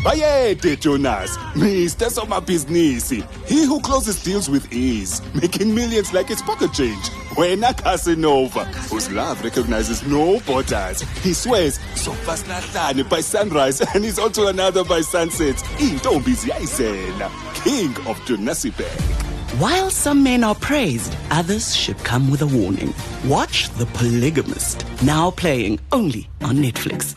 Bayede Jonas, Mr. Somabhizinisi, he who closes deals with ease, making millions like it's pocket change. Wena Casanova, whose love recognizes no borders. He swears, so fast nahlane by sunrise, and he's also another by sunset. Intombi ziyayisela, King of Jonasibek. While some men are praised, others should come with a warning. Watch The Polygamist, now playing only on Netflix.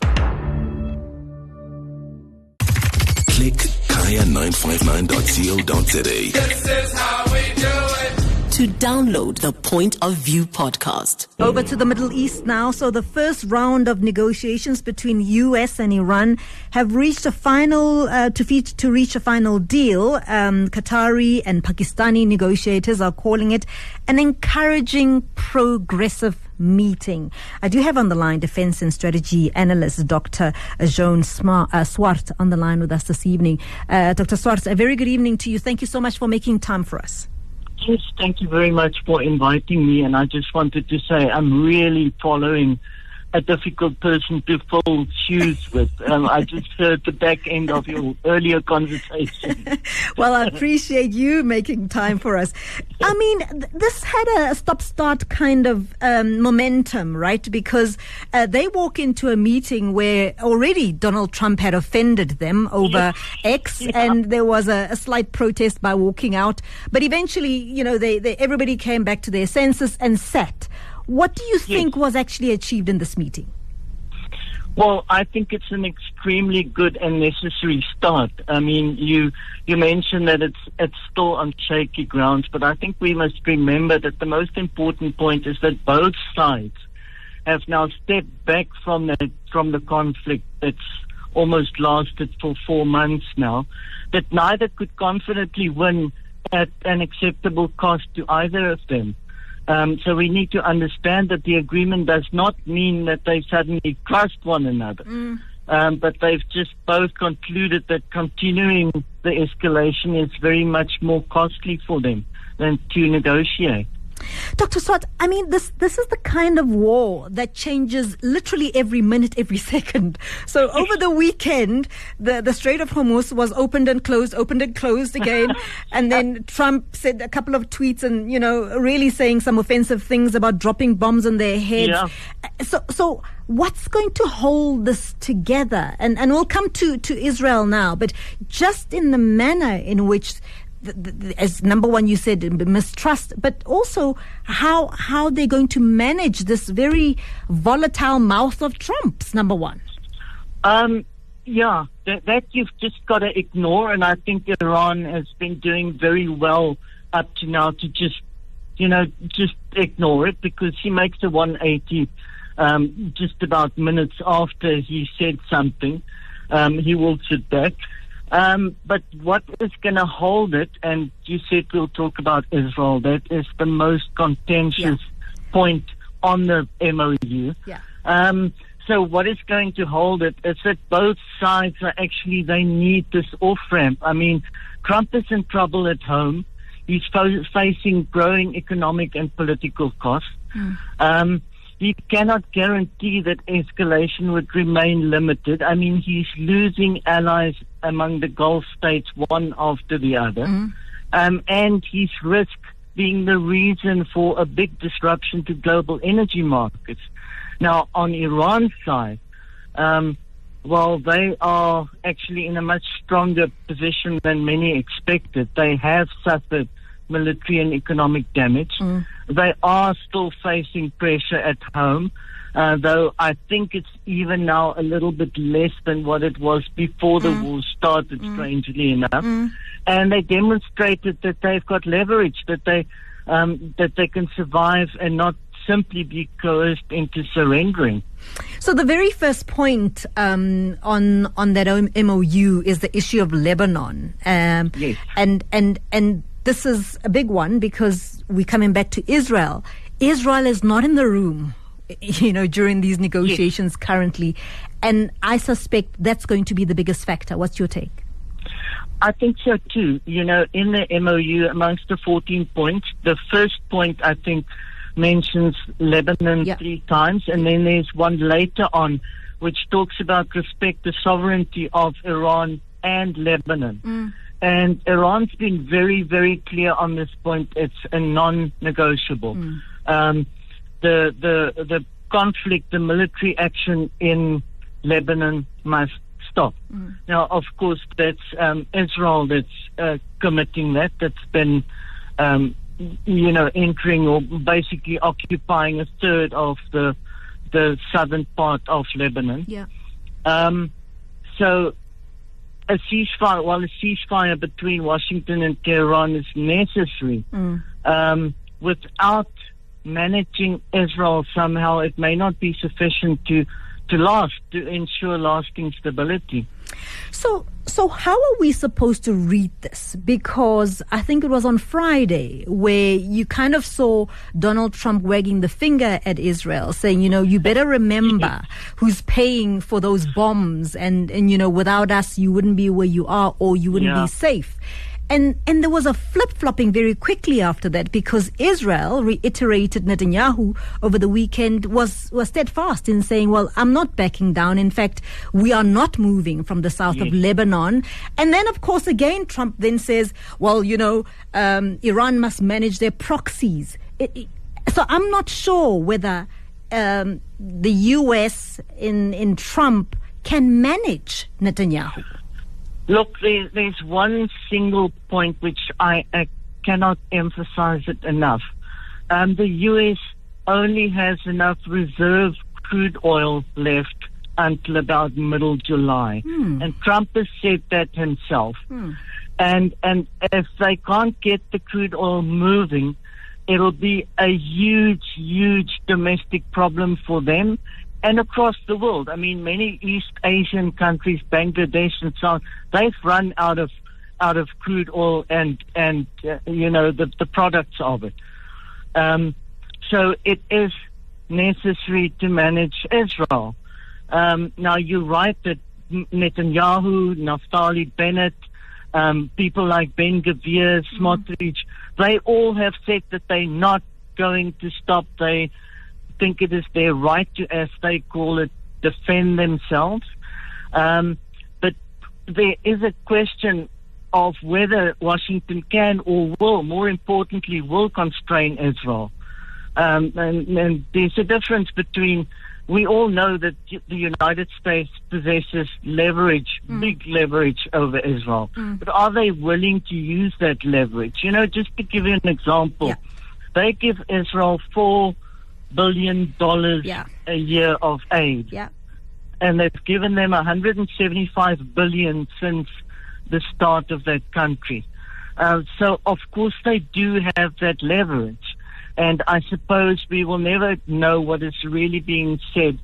Click kaya959.co.za. This is how we do it. To download the Point of View podcast. Over to the Middle East now. So the first round of negotiations between US and Iran have reached a final to reach a final deal. Qatari and Pakistani negotiators are calling it an encouraging, progressive meeting. I do have on the line defense and strategy analyst Dr. Joan Swart on the line with us this evening. Dr. Swart, a very good evening to you. Thank you so much for making time for us. Yes, thank you very much for inviting me. And I just wanted to say I'm really following a difficult person to fill shoes with. I just heard the back end of your earlier conversation. Well, I appreciate you making time for us. I mean, this had a stop-start kind of momentum, right? Because they walk into a meeting where already Donald Trump had offended them over X, and there was a slight protest by walking out. But eventually, you know, they everybody came back to their senses and sat. What do you think was actually achieved in this meeting? Well, I think it's an extremely good and necessary start. I mean, you mentioned that it's still on shaky grounds, but I think we must remember that the most important point is that both sides have now stepped back from the conflict that's almost lasted for 4 months now, that neither could confidently win at an acceptable cost to either of them. So we need to understand that the agreement does not mean that they suddenly trust one another. But they've just both concluded that continuing the escalation is very much more costly for them than to negotiate. Dr. Swart, I mean, this is the kind of war that changes literally every minute, every second. So over the weekend, the Strait of Hormuz was opened and closed again. And then Trump said a couple of tweets and, you know, really saying some offensive things about dropping bombs on their heads. Yeah. So what's going to hold this together? And we'll come to Israel now, but just in the manner in which as number one, you said mistrust, but also how they're going to manage this very volatile mouth of Trump's, number one. That you've just got to ignore, and I think Iran has been doing very well up to now to just ignore it, because he makes a 180 just about minutes after he said something. He will sit back. But what is going to hold it, and you said we'll talk about Israel, that is the most contentious point on the MOU. So what is going to hold it is that both sides are they need this off-ramp. I mean, Trump is in trouble at home. He's facing growing economic and political costs. He cannot guarantee that escalation would remain limited. I mean, he's losing allies among the Gulf states one after the other. And he's risk being the reason for a big disruption to global energy markets. Now, on Iran's side, they are actually in a much stronger position than many expected. They have suffered military and economic damage. They are still facing pressure at home, though I think it's even now a little bit less than what it was before the war started, strangely enough. And they demonstrated that they've got leverage, that they can survive and not simply be coerced into surrendering. So the very first point on that MOU is the issue of Lebanon. Yes. And this is a big one, because we're coming back to Israel. Israel is not in the room, during these negotiations currently. And I suspect that's going to be the biggest factor. What's your take? I think so too. In the MOU, amongst the 14 points, the first point, I think, mentions Lebanon 3 times. And then there's one later on which talks about respect the sovereignty of Iran and Lebanon. And Iran's been very, very clear on this point. It's a non-negotiable. The conflict, the military action in Lebanon must stop. Now, of course, that's Israel that's committing that. That's been, entering or basically occupying a third of the southern part of Lebanon. Yeah. So a ceasefire between Washington and Tehran is necessary, without managing Israel somehow, it may not be sufficient to ensure lasting stability. So how are we supposed to read this? Because I think it was on Friday where you kind of saw Donald Trump wagging the finger at Israel, saying, you better remember who's paying for those bombs, and without us, you wouldn't be where you are, or you wouldn't be safe. And there was a flip-flopping very quickly after that, because Israel reiterated Netanyahu over the weekend was steadfast in saying, well, I'm not backing down. In fact, we are not moving from the south of Lebanon. And then, of course, again, Trump then says, well, Iran must manage their proxies. So I'm not sure whether the U.S. in Trump can manage Netanyahu. Look, there's one single point which I cannot emphasize it enough. The U.S. only has enough reserve crude oil left until about middle July. And Trump has said that himself. And if they can't get the crude oil moving, it'll be a huge, huge domestic problem for them and across the world. I mean, many East Asian countries, Bangladesh and so on, they've run out of crude oil and the products of it. So it is necessary to manage Israel. Now, you're right that Netanyahu, Naftali Bennett, people like Ben Gvir, Smotrich, they all have said that they're not going to stop. They think it is their right to, as they call it, defend themselves. But there is a question of whether Washington can or will, more importantly, will constrain Israel. And there's a difference between, we all know that the United States possesses leverage, big leverage over Israel. But are they willing to use that leverage? Just to give you an example, they give Israel $4 billion a year of aid. And they've given them $175 billion since the start of that country. So, of course, they do have that leverage. And I suppose we will never know what is really being said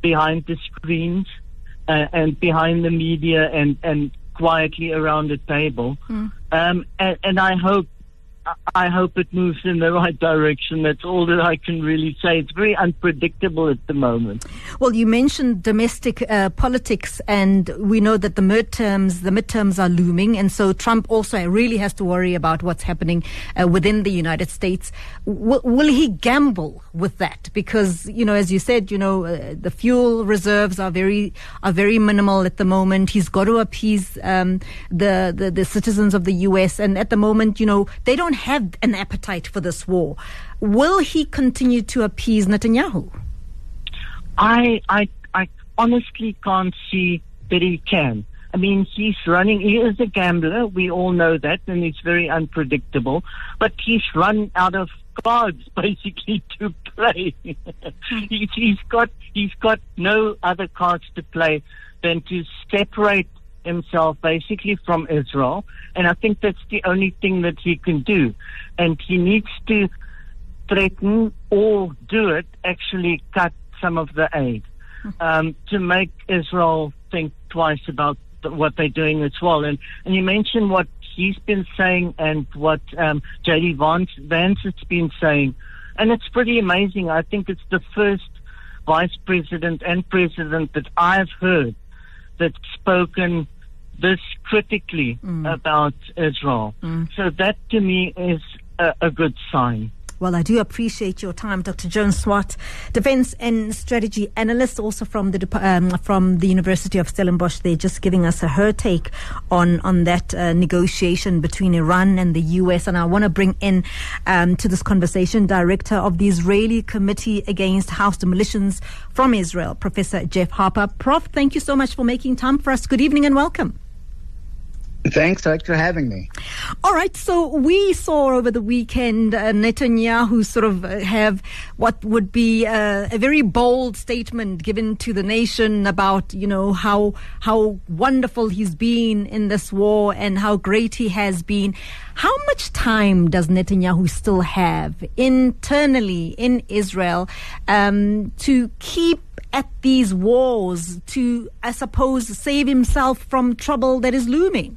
behind the screens and behind the media and quietly around the table. And I hope it moves in the right direction. That's all that I can really say. It's very unpredictable at the moment. Well, you mentioned domestic politics, and we know that the midterms are looming, and so Trump also really has to worry about what's happening within the United States. Will he gamble with that? Because, as you said, the fuel reserves are very minimal at the moment. He's got to appease the citizens of the U.S., and at the moment, they don't have an appetite for this war. Will he continue to appease Netanyahu? I honestly can't see that he can. I mean, he is a gambler, we all know that, and he's very unpredictable, but he's run out of cards basically to play. He's got no other cards to play than to separate himself basically from Israel, and I think that's the only thing that he can do. And he needs to threaten or actually cut some of the aid to make Israel think twice about what they're doing as well. And you mentioned what he's been saying and what J.D. Vance has been saying, and it's pretty amazing. I think it's the first vice president and president that I've heard that's spoken this critically about Israel. So that to me is a good sign. Well, I do appreciate your time, Dr. Joan Swart, Defense and Strategy Analyst, also from the University of Stellenbosch. They're just giving us her take on that negotiation between Iran and the U.S. And I want to bring in to this conversation Director of the Israeli Committee Against House Demolitions from Israel, Professor Jeff Harper. Prof, thank you so much for making time for us. Good evening and welcome. Thanks for having me. All right, so we saw over the weekend Netanyahu sort of have what would be a very bold statement given to the nation about, how wonderful he's been in this war and how great he has been. How much time does Netanyahu still have internally in Israel to keep at these wars, to, I suppose, save himself from trouble that is looming?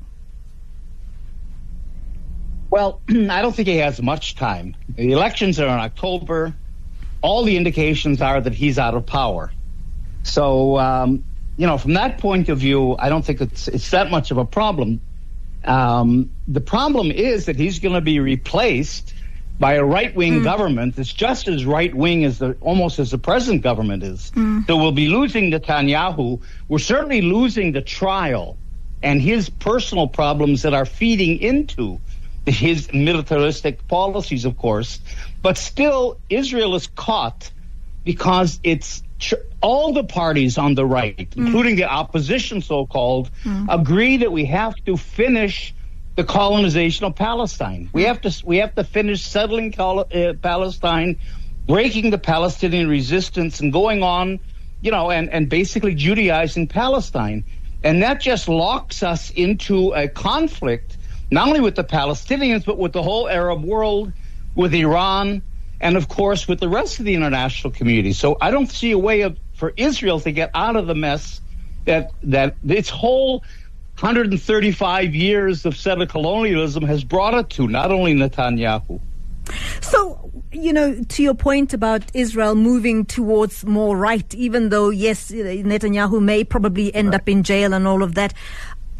Well, I don't think he has much time. The elections are in October. All the indications are that he's out of power. So, from that point of view, I don't think it's that much of a problem. The problem is that he's going to be replaced by a right-wing government that's just as right-wing almost as the present government is. So we'll be losing Netanyahu. We're certainly losing the trial and his personal problems that are feeding into his militaristic policies, of course. But still, Israel is caught because it's all the parties on the right, including the opposition, so-called, agree that we have to finish the colonization of Palestine. We have to finish settling Palestine, breaking the Palestinian resistance, and going on, and basically Judaizing Palestine. And that just locks us into a conflict, not only with the Palestinians, but with the whole Arab world, with Iran, and of course with the rest of the international community. So I don't see a way for Israel to get out of the mess that its whole 135 years of settler colonialism has brought it to, not only Netanyahu. So, to your point about Israel moving towards more right, even though, yes, Netanyahu may probably end up in jail and all of that,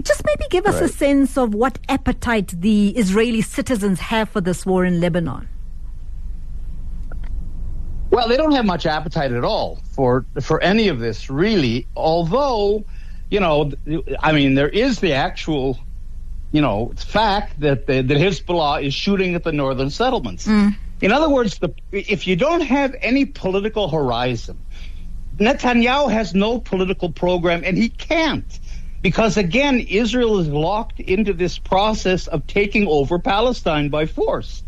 just maybe give us a sense of what appetite the Israeli citizens have for this war in Lebanon. Well, they don't have much appetite at all for any of this, really, although, there is the actual, fact that Hezbollah is shooting at the northern settlements. In other words, if you don't have any political horizon, Netanyahu has no political program, and he can't. Because, again, Israel is locked into this process of taking over Palestine by force.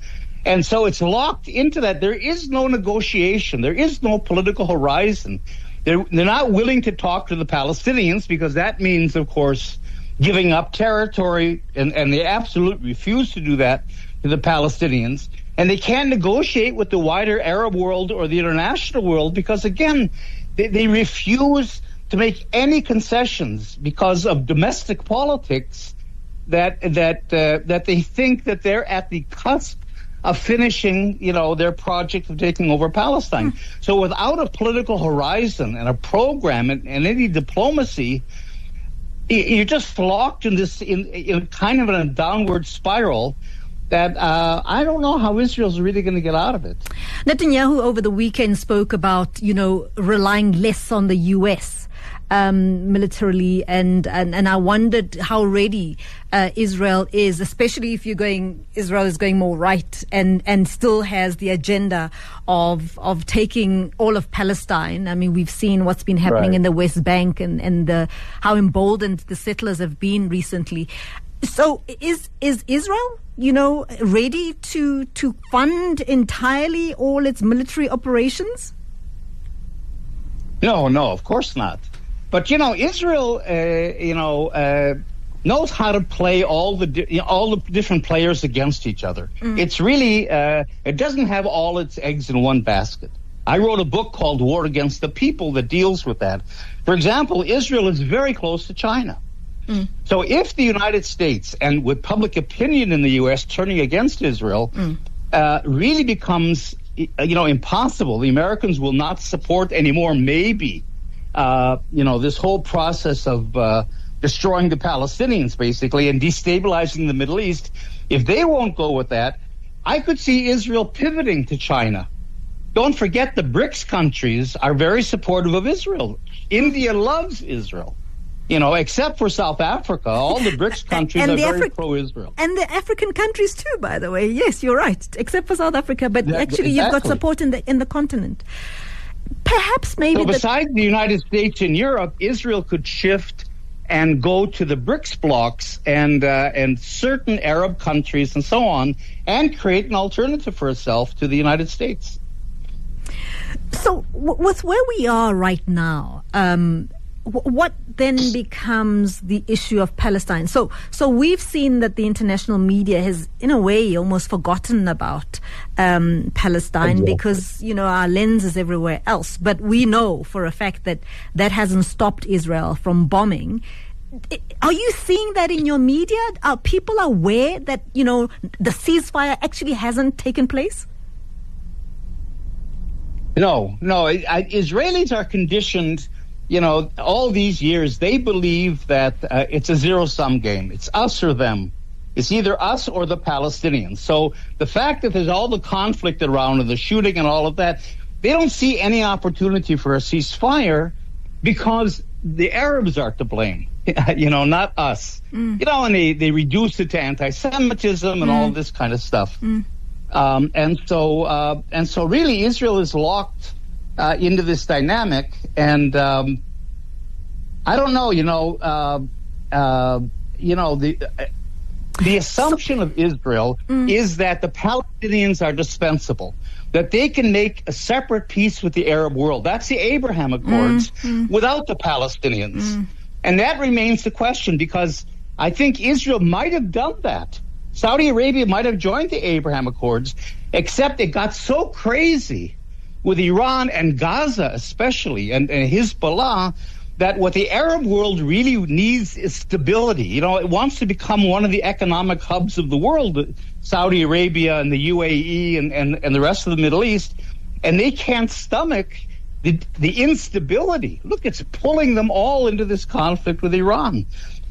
And so it's locked into that. There is no negotiation. There is no political horizon. They're not willing to talk to the Palestinians because that means, of course, giving up territory, and they absolutely refuse to do that to the Palestinians. And they can't negotiate with the wider Arab world or the international world because, again, they refuse to make any concessions because of domestic politics that they think that they're at the cusp of finishing, their project of taking over Palestine. So without a political horizon and a program and any diplomacy, you're just locked in this in kind of a downward spiral that I don't know how Israel's really going to get out of it. Netanyahu over the weekend spoke about, relying less on the U.S. Militarily, and I wondered how ready Israel is, especially if Israel is going more right and still has the agenda of taking all of Palestine. I mean, we've seen what's been happening in the West Bank and how emboldened the settlers have been recently. So is Israel, ready to fund entirely all its military operations? No, of course not. But Israel, knows how to play all the different players against each other. It's really it doesn't have all its eggs in one basket. I wrote a book called War Against the People that deals with that. For example, Israel is very close to China. So if the United States, and with public opinion in the U.S. turning against Israel, really becomes impossible, the Americans will not support anymore, maybe, this whole process of destroying the Palestinians, basically, and destabilizing the Middle East. If they won't go with that, I could see Israel pivoting to China. Don't forget the BRICS countries are very supportive of Israel. India loves Israel. Except for South Africa, all the BRICS countries are very pro-Israel. And the African countries too, by the way. Yes, you're right. Except for South Africa, but actually you've got support in the continent. Perhaps maybe. So besides the United States and Europe, Israel could shift and go to the BRICS blocs and certain Arab countries and so on, and create an alternative for itself to the United States. So with where we are right now, what then becomes the issue of Palestine? So we've seen that the international media has, in a way, almost forgotten about Palestine because, our lens is everywhere else. But we know for a fact that hasn't stopped Israel from bombing. Are you seeing that in your media? Are people aware that, the ceasefire actually hasn't taken place? No. Israelis are conditioned. All these years, they believe that it's a zero-sum game. It's us or them. It's either us or the Palestinians. So the fact that there's all the conflict around and the shooting and all of that, they don't see any opportunity for a ceasefire because the Arabs are to blame, not us. And they reduce it to anti-Semitism and all this kind of stuff. And so really Israel is locked into this dynamic, and I don't know. The assumption of Israel is that the Palestinians are dispensable, that they can make a separate peace with the Arab world. That's the Abraham Accords without the Palestinians, and that remains the question because I think Israel might have done that. Saudi Arabia might have joined the Abraham Accords, except it got so crazy with Iran and Gaza especially, and Hezbollah, that what the Arab world really needs is stability. It wants to become one of the economic hubs of the world, Saudi Arabia and the UAE and the rest of the Middle East, and they can't stomach the instability. Look, it's pulling them all into this conflict with Iran.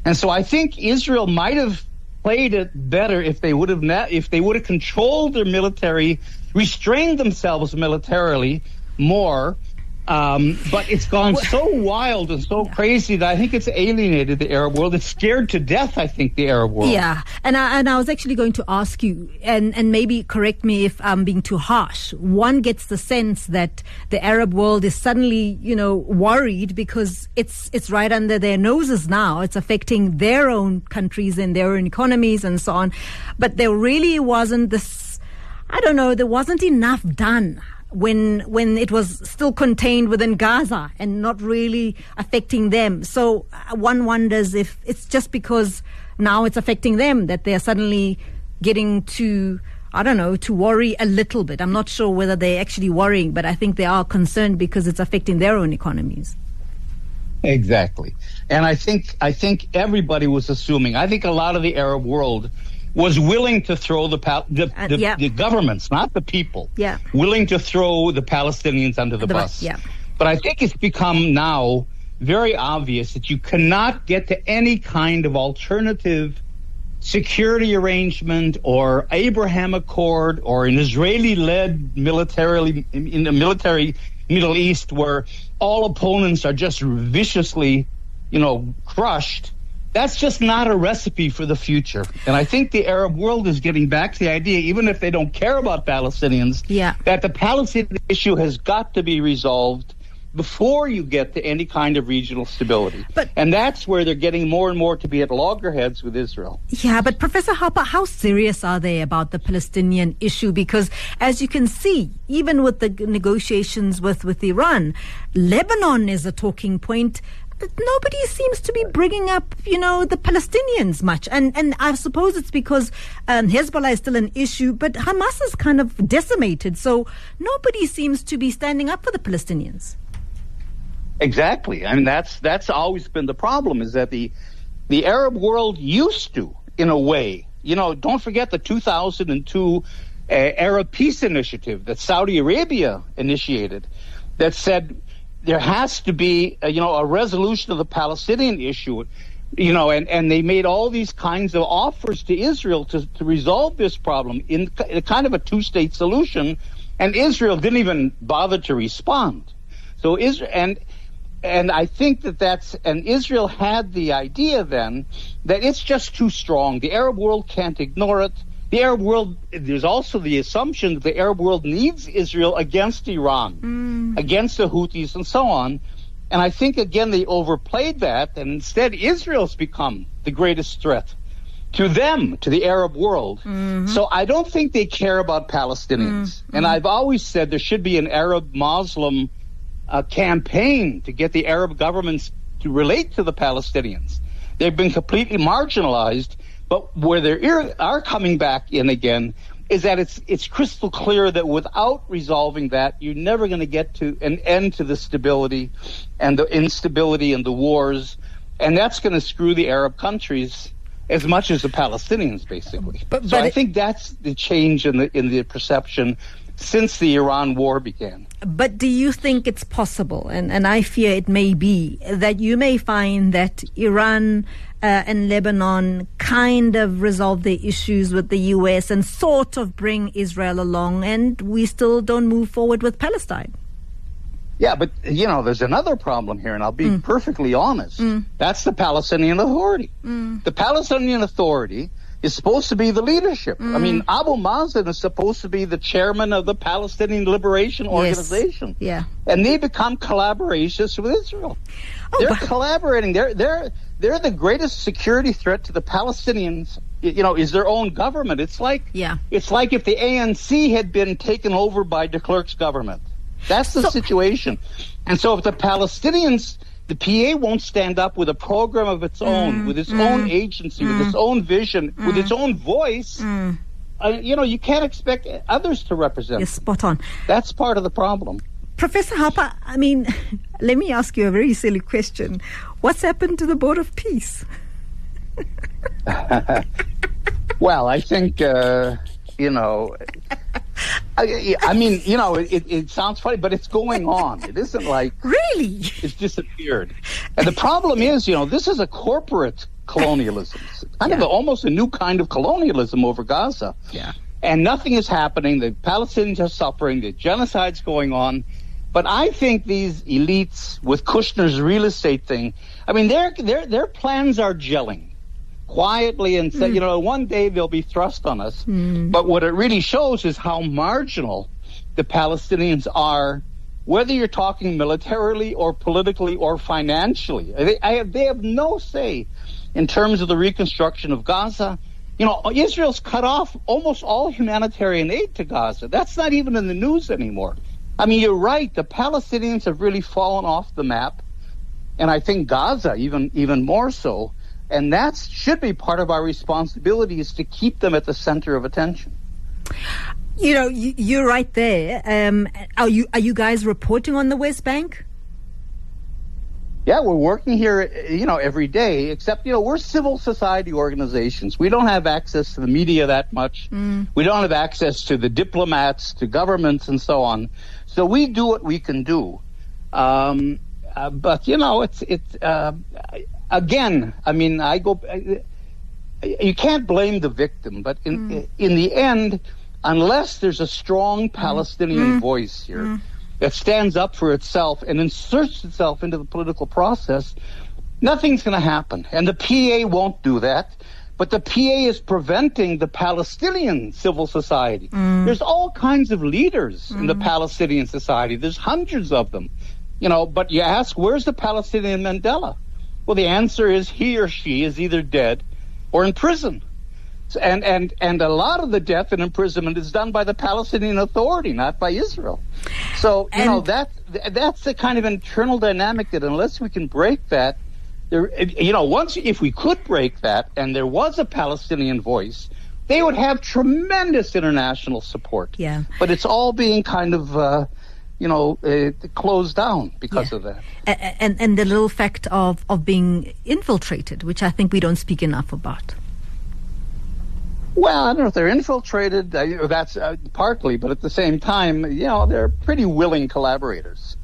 And so I think Israel might have played it better if they would have controlled their military, restrained themselves militarily more. But it's gone so wild and so crazy that I think it's alienated the Arab world. It's scared to death, I think, the Arab world. Yeah, and I was actually going to ask you, and maybe correct me if I'm being too harsh. One gets the sense that the Arab world is suddenly, worried because it's right under their noses now. It's affecting their own countries and their own economies and so on. But there really wasn't this, there wasn't enough done when it was still contained within Gaza and not really affecting them. So one wonders if it's just because now it's affecting them that they're suddenly getting to worry a little bit. I'm not sure whether they're actually worrying, but I think they are concerned because it's affecting their own economies. Exactly. And I think everybody was assuming, I think a lot of the Arab world was willing to throw the governments, not the people, willing to throw the Palestinians under the bus. Yeah. But I think it's become now very obvious that you cannot get to any kind of alternative security arrangement or Abraham Accord or an Israeli-led military Middle East where all opponents are just viciously, crushed. That's just not a recipe for the future. And I think the Arab world is getting back to the idea, even if they don't care about Palestinians, that the Palestinian issue has got to be resolved before you get to any kind of regional stability. And that's where they're getting more and more to be at loggerheads with Israel. Yeah, but Professor Harper, how serious are they about the Palestinian issue? Because as you can see, even with the negotiations with Iran, Lebanon is a talking point. Nobody seems to be bringing up, the Palestinians much. And I suppose it's because Hezbollah is still an issue, but Hamas is kind of decimated. So nobody seems to be standing up for the Palestinians. Exactly. I mean, that's always been the problem, is that the Arab world used to, in a way, don't forget the 2002 Arab Peace Initiative that Saudi Arabia initiated that said there has to be, a resolution of the Palestinian issue And they made all these kinds of offers to Israel to resolve this problem in kind of a two-state solution, and Israel didn't even bother to respond. So Israel and I think and Israel had the idea then that it's just too strong. The Arab world can't ignore it. The Arab world, there's also the assumption that the Arab world needs Israel against Iran, against the Houthis and so on. And I think, again, they overplayed that, and instead Israel's become the greatest threat to them, to the Arab world. So I don't think they care about Palestinians. And I've always said there should be an Arab-Muslim campaign to get the Arab governments to relate to the Palestinians. They've been completely marginalized, but where they are coming back in again is that it's crystal clear that without resolving that, you're never going to get to an end to the stability and the instability and the wars, and that's going to screw the Arab countries as much as the Palestinians, basically. So I think that's the change in the perception since the Iran war began. But do you think it's possible, and I fear it may be, that you may find that Iran and Lebanon kind of resolve their issues with the US and sort of bring Israel along, and we still don't move forward with Palestine? Yeah, but, there's another problem here, and I'll be perfectly honest. That's the Palestinian Authority. The Palestinian Authority is supposed to be the leadership. I mean, Abu Mazen is supposed to be the chairman of the Palestinian Liberation Organization. Yeah. And they become collaborationists with Israel. They're collaborating. They're the greatest security threat to the Palestinians, is their own government. It's like if the ANC had been taken over by de Klerk's government. That's the situation. And so if the Palestinians, the PA won't stand up with a program of its own, with its own agency, with its own vision, with its own voice, you can't expect others to represent. You're spot on. That's part of the problem. Professor Harper, I mean, let me ask you a very silly question. What's happened to the Board of Peace? Well, I think, it sounds funny, but it's going on. It isn't like... Really? It's disappeared. And the problem is, this is a corporate colonialism. It's kind of almost a new kind of colonialism over Gaza. Yeah. And nothing is happening. The Palestinians are suffering. The genocide's going on. But I think these elites with Kushner's real estate thing, I mean, their plans are gelling quietly and say, one day they'll be thrust on us. But what it really shows is how marginal the Palestinians are, whether you're talking militarily or politically or financially. They have no say in terms of the reconstruction of Gaza. Israel's cut off almost all humanitarian aid to Gaza. That's not even in the news anymore. I mean, you're right. The Palestinians have really fallen off the map, and I think Gaza even more so. And that should be part of our responsibility, is to keep them at the center of attention. You're right there. Are you guys reporting on the West Bank? Yeah, we're working here, every day, except, we're civil society organizations. We don't have access to the media that much. We don't have access to the diplomats, to governments, and so on. So we do what we can do. But, again, I mean, you can't blame the victim, but in the end, unless there's a strong Palestinian voice here that stands up for itself and inserts itself into the political process, nothing's going to happen. And the PA won't do that. But the PA is preventing the Palestinian civil society. There's all kinds of leaders in the Palestinian society. There's hundreds of them. But you ask, where's the Palestinian Mandela? Well, the answer is he or she is either dead or in prison. And a lot of the death and imprisonment is done by the Palestinian Authority, not by Israel. So, that's the kind of internal dynamic that unless we can break that, if we could break that and there was a Palestinian voice, they would have tremendous international support. Yeah. But it's all being kind of... closed down because of that. And the little fact of being infiltrated, which I think we don't speak enough about. Well, I don't know if they're infiltrated. That's partly, but at the same time, they're pretty willing collaborators.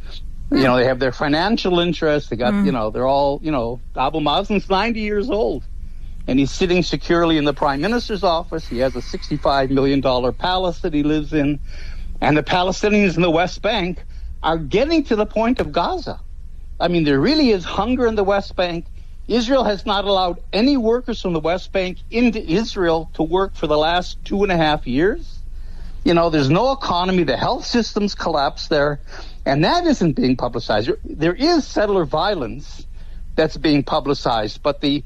You know, they have their financial interests. They got, they're all, Abu Mazen's 90 years old. And he's sitting securely in the prime minister's office. He has a $65 million palace that he lives in. And the Palestinians in the West Bank are getting to the point of Gaza. I mean, there really is hunger in the West Bank. Israel has not allowed any workers from the West Bank into Israel to work for the last 2.5 years. You know, there's no economy. The health system's collapsed there. And that isn't being publicized. There is settler violence that's being publicized, but the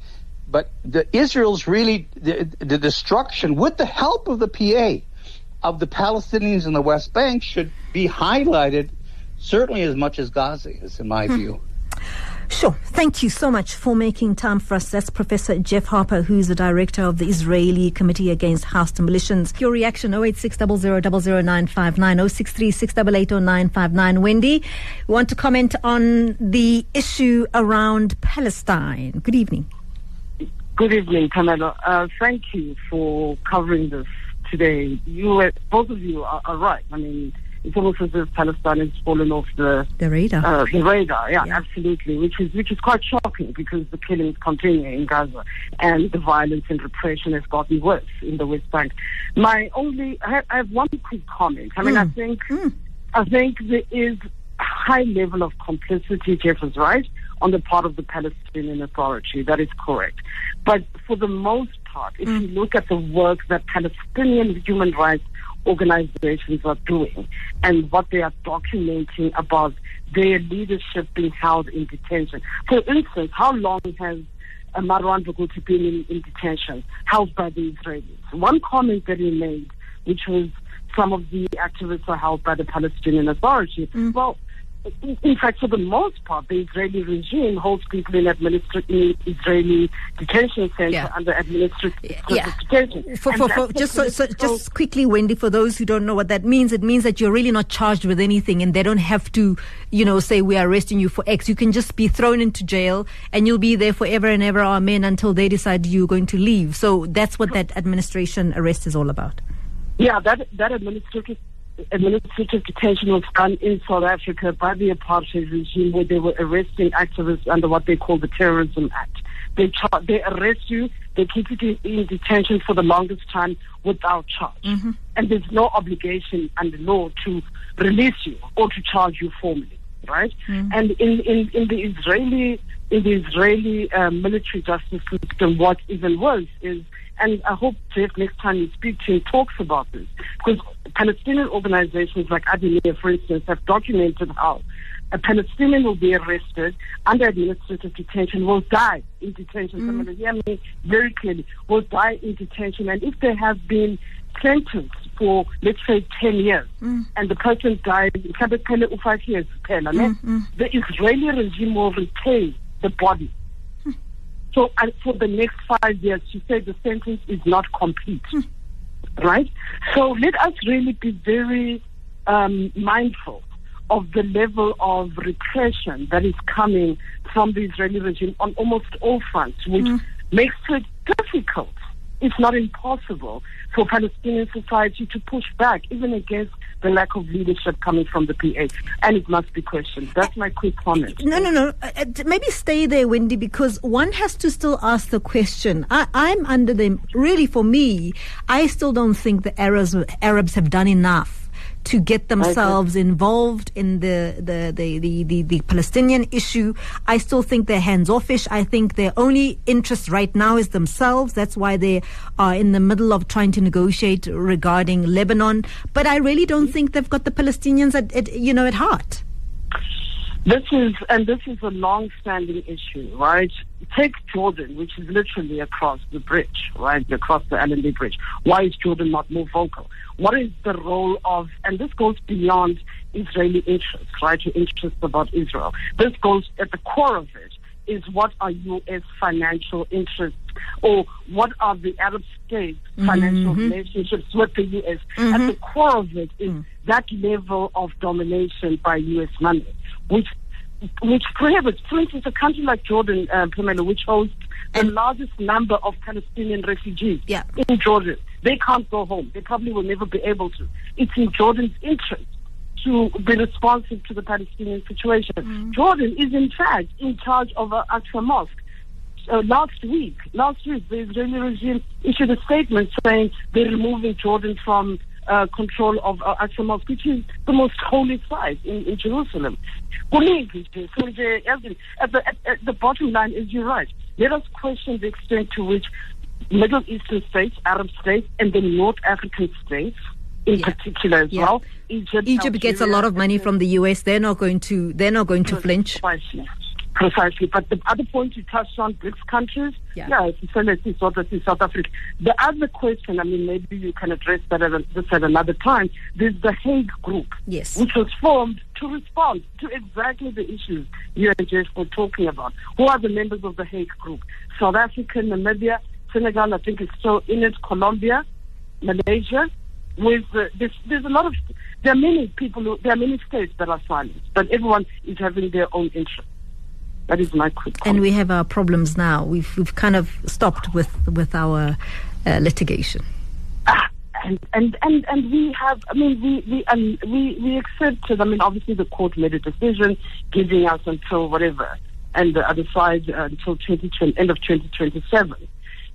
Israel's really the destruction with the help of the PA of the Palestinians in the West Bank should be highlighted certainly as much as Gaza is, in my view. Sure. Thank you so much for making time for us. That's Professor Jeff Harper, who's the director of the Israeli Committee Against Hostile Militias. Your reaction, 08600000959, 063-688-0959. Wendy, we want to comment on the issue around Palestine. Good evening. Good evening, Phemelo. Thank you for covering this today. Both of you are right. I mean, it's almost as if Palestine has fallen off the radar. Yeah, absolutely, which is quite shocking because the killings continue in Gaza and the violence and repression has gotten worse in the West Bank. I have one quick comment. I mean, I think there is a high level of complicity, Jeff is right, on the part of the Palestinian Authority. That is correct. But for the most part, if you look at the work that Palestinian human rights organizations are doing and what they are documenting about their leadership being held in detention. For instance, how long has Marwan Barghouti been in detention, held by the Israelis? One comment that he made, which was some of the activists are held by the Palestinian Authority. Well, in fact, for the most part, the Israeli regime holds people in Israeli detention centers under administrative detention. Just quickly, Wendy, for those who don't know what that means, it means that you're really not charged with anything, and they don't have to, say we are arresting you for X. You can just be thrown into jail, and you'll be there forever and ever, amen, until they decide you're going to leave. So that's what that administration arrest is all about. Yeah, that administrative detention was done in South Africa by the apartheid regime, where they were arresting activists under what they call the Terrorism Act. They arrest you, they keep you in detention for the longest time without charge. And there's no obligation under law to release you or to charge you formally, right? And in the Israeli military justice system, what even worse is, and I hope, Jeff, next time you speak to him, talks about this. Because Palestinian organizations like Adinir, for instance, have documented how a Palestinian will be arrested under administrative detention, will die in detention. Somebody hear me very clearly, will die in detention. And if they have been sentenced for, let's say, 10 years, and the person dies, 5 years, the Israeli regime will retain the body. So for the next 5 years, she said the sentence is not complete, right? So let us really be very mindful of the level of repression that is coming from the Israeli regime on almost all fronts, which makes it difficult, if not impossible, for Palestinian society to push back, even against the lack of leadership coming from the PA. And it must be questioned. That's my quick comment. No. Maybe stay there, Wendy, because one has to still ask the question. I'm under the, really for me, I still don't think the Arabs have done enough to get themselves involved in the Palestinian issue. I still think they're hands-offish. I think their only interest right now is themselves. That's why they are in the middle of trying to negotiate regarding Lebanon. But I really don't think they've got the Palestinians at heart. This is a long-standing issue, right? Take Jordan, which is literally across the bridge, right? Across the Allenby Bridge. Why is Jordan not more vocal? What is the role of, and this goes beyond Israeli interests, right? Your interests about Israel. This goes at the core of it is what are U.S. financial interests, or what are the Arab states' financial relationships with the U.S. At the core of it is that level of domination by U.S. money, which prohibits, for instance, a country like Jordan, Phemelo, which hosts the largest number of Palestinian refugees in Jordan. They can't go home. They probably will never be able to. It's in Jordan's interest to be responsive to the Palestinian situation. Jordan is in fact in charge of Al-Aqsa Mosque. Last week, the Israeli regime issued a statement saying they're removing Jordan from control of Al-Aqsa Mosque, which is the most holy site in Jerusalem. So the bottom line is, you're right. Let us question the extent to which Middle Eastern states, Arab states, and the North African states in particular as well. Egypt gets a lot of money from the US. They're not going to flinch. Precisely. But the other point you touched on, BRICS countries, South Africa. The other question, maybe you can address that at another time, there's the Hague Group, which was formed to respond to exactly the issues you and Jeff were talking about. Who are the members of the Hague Group? South Africa, Namibia, Senegal, I think is still in it, Colombia, Malaysia. With there's a lot of, there are many states that are silent, but everyone is having their own interest. That is my quick comment. And we have our problems now. We've kind of stopped with our litigation. And we have. We accepted. Obviously the court made a decision giving us until whatever, and the other side until end of 2027.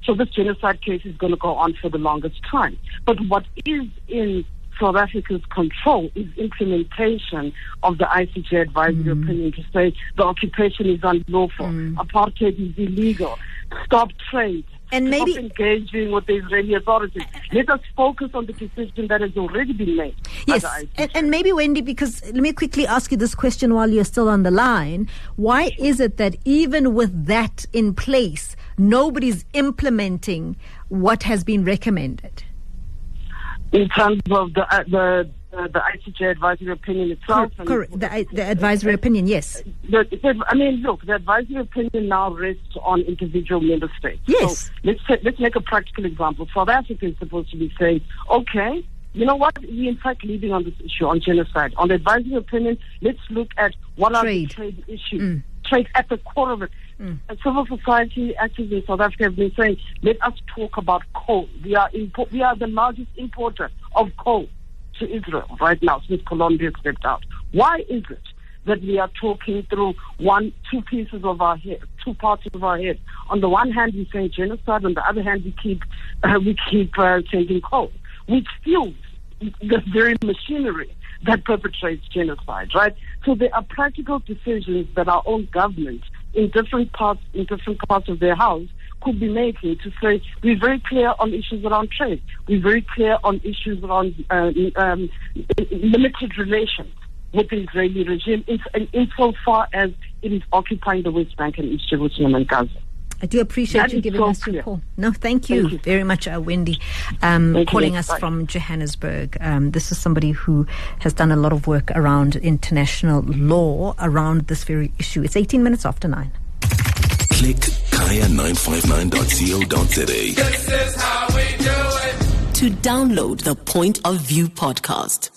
So this genocide case is going to go on for the longest time. But what is in South Africa's control is implementation of the ICJ advisory opinion to say the occupation is unlawful, apartheid is illegal, stop trade, and maybe stop engaging with the Israeli authorities. Let us focus on the decision that has already been made. Yes, and maybe, Wendy, because let me quickly ask you this question while you're still on the line. Why is it that even with that in place, nobody's implementing what has been recommended? In terms of the ICJ advisory opinion itself? Correct. The advisory opinion, yes. Look, the advisory opinion now rests on individual member states. Yes. So let's make a practical example. South Africa is supposed to be saying, okay, you know what, we're in fact leading on this issue, on genocide. On the advisory opinion, let's look at what are the trade issues. Trade at the core of it. Civil society activists in South Africa have been saying, let us talk about coal. We are the largest importer of coal to Israel right now since Colombia stepped out. Why is it that we are talking through two pieces of our head, two parts of our head? On the one hand, we say genocide. On the other hand, we keep sending coal, which fuels the very machinery that perpetrates genocide, right? So there are practical decisions that our own government in different parts of their house could be making to say, we're very clear on issues around trade. We're very clear on issues around limited relations with the Israeli regime insofar as it is occupying the West Bank and East Jerusalem and Gaza. I do appreciate you giving us your call. No, thank you very much, Wendy, calling us from Johannesburg. This is somebody who has done a lot of work around international law around this very issue. It's 18 minutes after 9. Click kaya959.co.za. This is how we do it. To download the Point of View podcast,